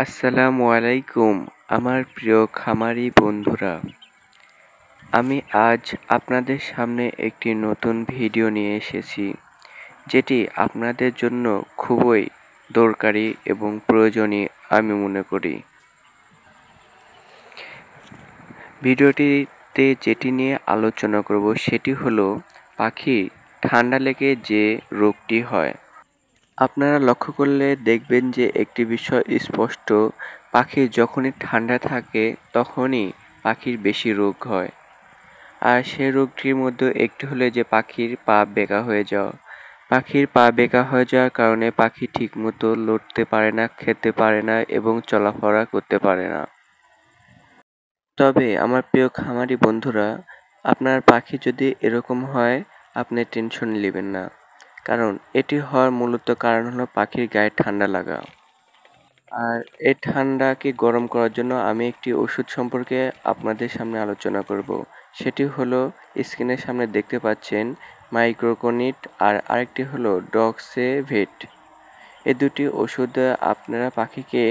আসসালামু আলাইকুম আমার প্রিয় খামারি বন্ধুরা। আমি আজ আপনাদের সামনে একটি নতুন ভিডিও নিয়ে এসেছি, যেটি আপনাদের জন্য খুবই দরকারি এবং প্রয়োজনীয় আমি মনে করি। ভিডিওটিতে যেটি নিয়ে আলোচনা করব সেটি হলো পাখির ঠান্ডা লেগে যে রোগটি হয়। আপনারা লক্ষ্য করলে দেখবেন যে একটি বিষয় স্পষ্ট, পাখির যখনই ঠান্ডা থাকে তখনই পাখির বেশি রোগ হয়। আর সেই রোগটির মধ্যে একটি হলো যে পাখির পা বেঁকা হয়ে যাওয়া। পাখির পা বেঁকা হয়ে যাওয়ার কারণে পাখি ঠিকমতো লড়তে পারে না, খেতে পারে না এবং চলাফেরা করতে পারে না। তবে আমার প্রিয় খামারি বন্ধুরা, আপনার পাখি যদি এরকম হয় আপনি টেনশন নেবেন না, কারণ এটি হওয়ার মূলত কারণ হলো পাখির গায়ে ঠান্ডা লাগা। আর এই ঠান্ডাকে গরম করার জন্য আমি একটি ওষুধ সম্পর্কে আপনাদের সামনে আলোচনা করব। সেটি হলো স্ক্রিনের সামনে দেখতে পাচ্ছেন মাইক্রোকনিট, আর আরেকটি হলো ডক্সেভেট। এই দুটি ওষুধ আপনারা পাখিকে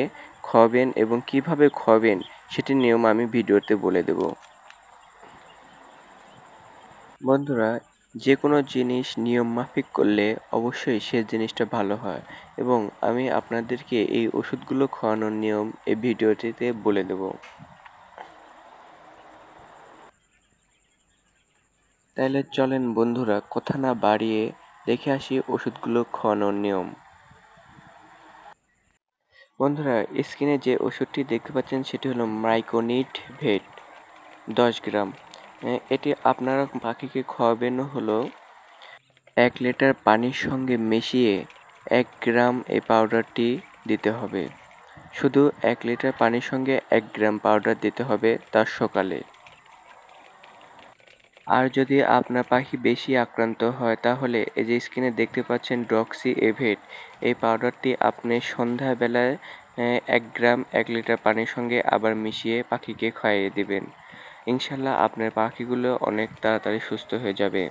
খাওয়াবেন এবং কিভাবে খাওয়াবেন সেটির নিয়ম আমি ভিডিওতে বলে দেব। বন্ধুরা, যে কোনো জিনিস নিয়ম মাফিক করলে অবশ্যই সে জিনিসটা ভালো হয়, এবং আমি আপনাদেরকে এই ওষুধগুলো খাওয়ানোর নিয়ম এই ভিডিওটিতে বলে দেব। তাইলে চলেন বন্ধুরা, কথা না বাড়িয়ে দেখে আসি ওষুধগুলো খাওয়ানোর নিয়ম। বন্ধুরা, স্ক্রিনে যে ওষুধটি দেখতে পাচ্ছেন সেটি হলো মাইক্রোনিট ভেট 10 গ্রাম। এটি আপনারা পাখিকে খাওয়াবেন হলো 1 লিটার পানির সঙ্গে মিশিয়ে 1 গ্রাম এই পাউডারটি দিতে হবে। শুধু 1 লিটার পানির সঙ্গে 1 গ্রাম পাউডার দিতে হবে তার সকালে। আর যদি আপনার পাখি বেশি আক্রান্ত হয় তাহলে এই যে স্ক্রিনে দেখতে পাচ্ছেন ডক্সি এভেট, এই পাউডারটি আপনি সন্ধ্যাবেলায় 1 গ্রাম 1 লিটার পানির সঙ্গে আবার মিশিয়ে পাখিকে খাইয়ে দিবেন। ইনশাল্লাহ আপনার পাখিগুলো অনেক তাড়াতাড়ি সুস্থ হয়ে যাবে।